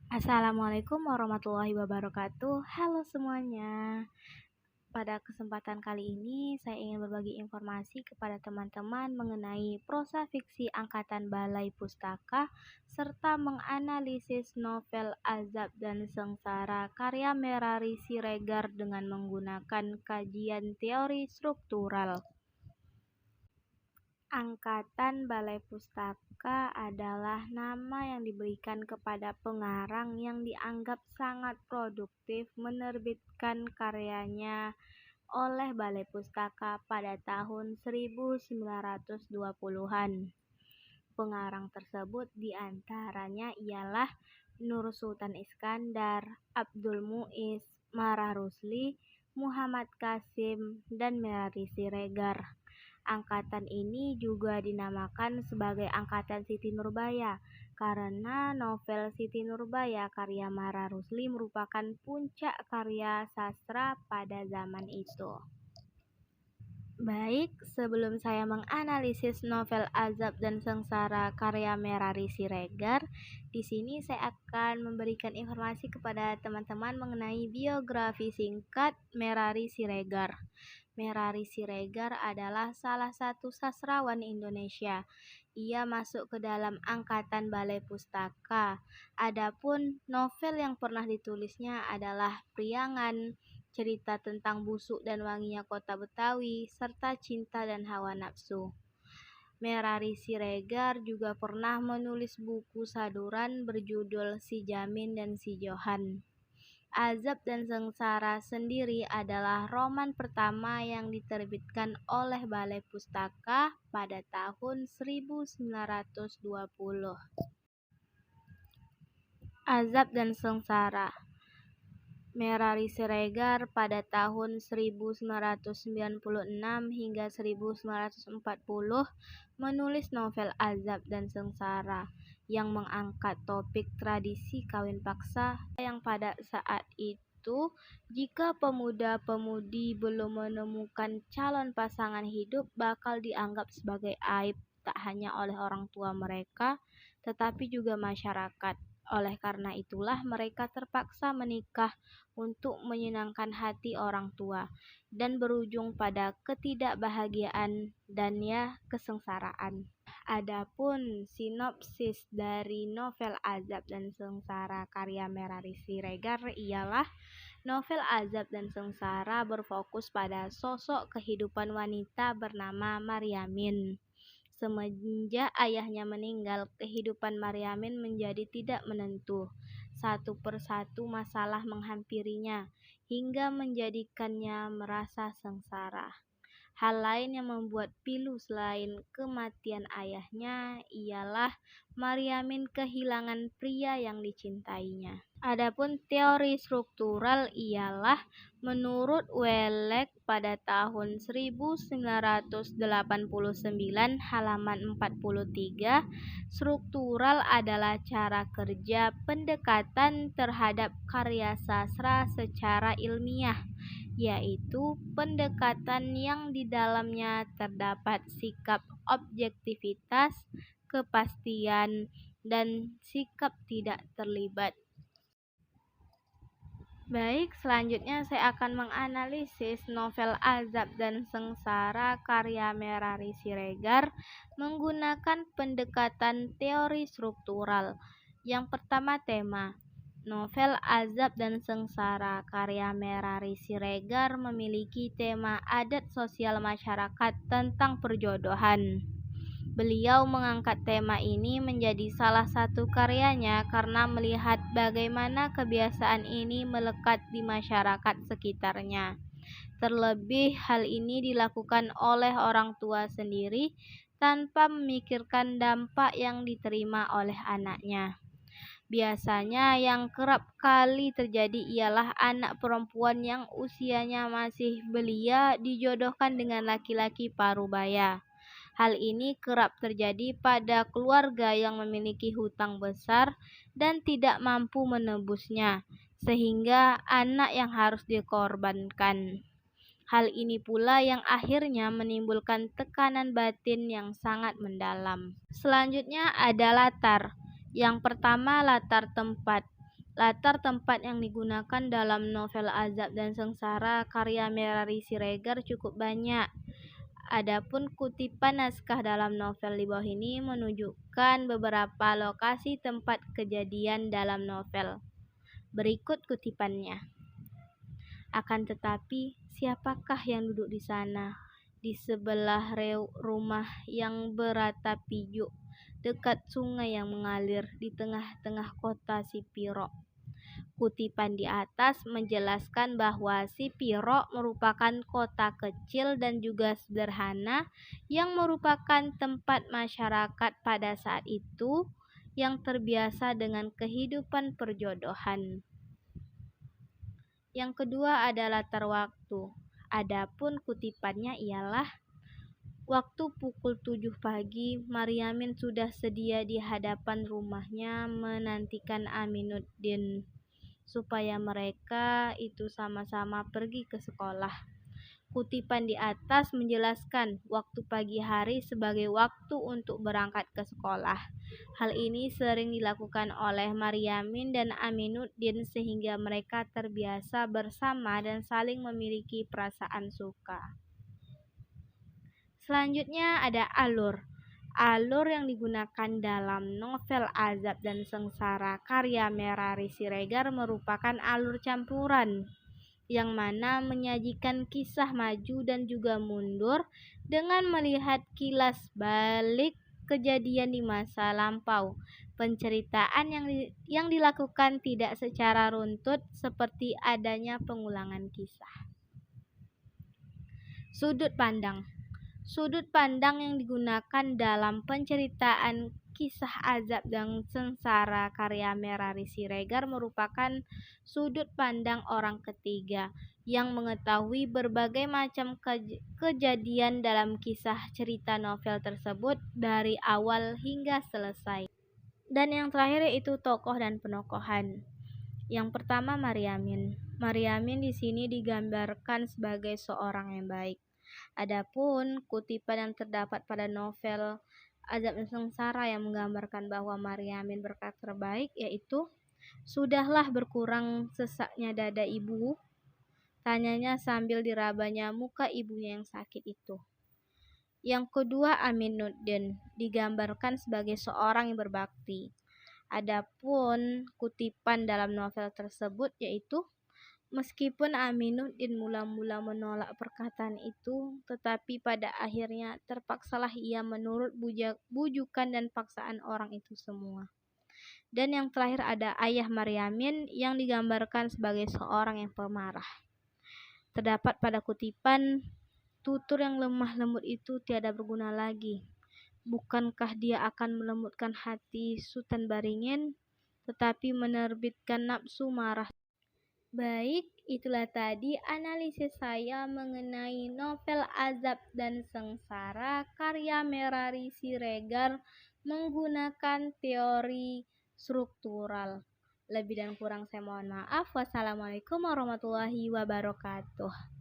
Assalamualaikum warahmatullahi wabarakatuh. Halo semuanya. Pada kesempatan kali ini, saya ingin berbagi informasi kepada teman-teman mengenai prosa fiksi angkatan Balai Pustaka serta menganalisis novel Azab dan Sengsara karya Merari Siregar dengan menggunakan kajian teori struktural. Angkatan Balai Pustaka adalah nama yang diberikan kepada pengarang yang dianggap sangat produktif menerbitkan karyanya oleh Balai Pustaka pada tahun 1920-an. Pengarang tersebut diantaranya ialah Nur Sultan Iskandar, Abdul Muiz, Marah Rusli, Muhammad Kasim, dan Merari Siregar. Angkatan ini juga dinamakan sebagai Angkatan Siti Nurbaya karena novel Siti Nurbaya karya Marah Rusli merupakan puncak karya sastra pada zaman itu. Baik, sebelum saya menganalisis novel Azab dan Sengsara karya Merari Siregar, di sini saya akan memberikan informasi kepada teman-teman mengenai biografi singkat Merari Siregar. Merari Siregar adalah salah satu sastrawan Indonesia. Ia masuk ke dalam angkatan Balai Pustaka. Adapun novel yang pernah ditulisnya adalah Priangan, cerita tentang busuk dan wanginya kota Betawi, serta cinta dan hawa nafsu. Merari Siregar juga pernah menulis buku saduran berjudul Si Jamin dan Si Johan. Azab dan Sengsara sendiri adalah roman pertama yang diterbitkan oleh Balai Pustaka pada tahun 1920. Azab dan Sengsara. Merari Siregar pada tahun 1996 hingga 1940 menulis novel Azab dan Sengsara yang mengangkat topik tradisi kawin paksa yang pada saat itu jika pemuda-pemudi belum menemukan calon pasangan hidup bakal dianggap sebagai aib tak hanya oleh orang tua mereka tetapi juga masyarakat. Oleh karena itulah mereka terpaksa menikah untuk menyenangkan hati orang tua dan berujung pada ketidakbahagiaan dan kesengsaraan. Adapun sinopsis dari novel Azab dan Sengsara karya Merari Siregar ialah novel Azab dan Sengsara berfokus pada sosok kehidupan wanita bernama Maryamin. Semenjak ayahnya meninggal, kehidupan Maryamin menjadi tidak menentu. Satu persatu masalah menghampirinya, hingga menjadikannya merasa sengsara. Hal lain yang membuat pilu selain kematian ayahnya ialah Maryamin kehilangan pria yang dicintainya. Adapun teori struktural ialah menurut Welek pada tahun 1989 halaman 43, struktural adalah cara kerja pendekatan terhadap karya sastra secara ilmiah, yaitu pendekatan yang di dalamnya terdapat sikap objektivitas, kepastian, dan sikap tidak terlibat. Baik, selanjutnya saya akan menganalisis novel Azab dan Sengsara karya Merari Siregar menggunakan pendekatan teori struktural. Yang pertama, tema. Novel Azab dan Sengsara karya Merari Siregar memiliki tema adat sosial masyarakat tentang perjodohan. Beliau mengangkat tema ini menjadi salah satu karyanya karena melihat bagaimana kebiasaan ini melekat di masyarakat sekitarnya. Terlebih hal ini dilakukan oleh orang tua sendiri tanpa memikirkan dampak yang diterima oleh anaknya. Biasanya yang kerap kali terjadi ialah anak perempuan yang usianya masih belia dijodohkan dengan laki-laki parubaya. Hal ini kerap terjadi pada keluarga yang memiliki hutang besar dan tidak mampu menebusnya, sehingga anak yang harus dikorbankan. Hal ini pula yang akhirnya menimbulkan tekanan batin yang sangat mendalam. Selanjutnya ada latar. Yang pertama, latar tempat. Latar tempat yang digunakan dalam novel Azab dan Sengsara karya Merari Siregar cukup banyak. Adapun kutipan naskah dalam novel di bawah ini menunjukkan beberapa lokasi tempat kejadian dalam novel. Berikut kutipannya. Akan tetapi, siapakah yang duduk di sana, di sebelah rumah yang beratap pijuk, dekat sungai yang mengalir di tengah-tengah kota Sipiro? Kutipan di atas menjelaskan bahwa Sipiro merupakan kota kecil dan juga sederhana yang merupakan tempat masyarakat pada saat itu yang terbiasa dengan kehidupan perjodohan. Yang kedua adalah latar waktu. Adapun kutipannya ialah waktu pukul 7 pagi, Maryamin sudah sedia di hadapan rumahnya menantikan Aminuddin supaya mereka itu sama-sama pergi ke sekolah. Kutipan di atas menjelaskan waktu pagi hari sebagai waktu untuk berangkat ke sekolah. Hal ini sering dilakukan oleh Maryamin dan Aminuddin sehingga mereka terbiasa bersama dan saling memiliki perasaan suka. Selanjutnya ada alur. Alur yang digunakan dalam novel Azab dan Sengsara karya Merari Siregar merupakan alur campuran, yang mana menyajikan kisah maju dan juga mundur dengan melihat kilas balik kejadian di masa lampau. Penceritaan yang dilakukan tidak secara runtut seperti adanya pengulangan kisah. Sudut pandang. Sudut pandang yang digunakan dalam penceritaan kisah Azab dan Sengsara karya Merari Siregar merupakan sudut pandang orang ketiga yang mengetahui berbagai macam kejadian dalam kisah cerita novel tersebut dari awal hingga selesai. Dan yang terakhir yaitu tokoh dan penokohan. Yang pertama Maryamin. Maryamin di sini digambarkan sebagai seorang yang baik. Adapun kutipan yang terdapat pada novel Azab dan Sengsara yang menggambarkan bahwa Maryamin berkarakter baik yaitu, "Sudahlah berkurang sesaknya dada ibu?" tanyanya sambil dirabanya muka ibunya yang sakit itu. Yang kedua Aminuddin digambarkan sebagai seorang yang berbakti. Adapun kutipan dalam novel tersebut yaitu, meskipun Aminuddin mula-mula menolak perkataan itu, tetapi pada akhirnya terpaksalah ia menurut bujukan dan paksaan orang itu semua. Dan yang terakhir ada ayah Maryamin yang digambarkan sebagai seorang yang pemarah. Terdapat pada kutipan, tutur yang lemah lembut itu tiada berguna lagi. Bukankah dia akan melembutkan hati Sultan Baringin, tetapi menerbitkan nafsu marah. Baik, itulah tadi analisis saya mengenai novel Azab dan Sengsara karya Merari Siregar menggunakan teori struktural. Lebih dan kurang saya mohon maaf. Wassalamualaikum warahmatullahi wabarakatuh.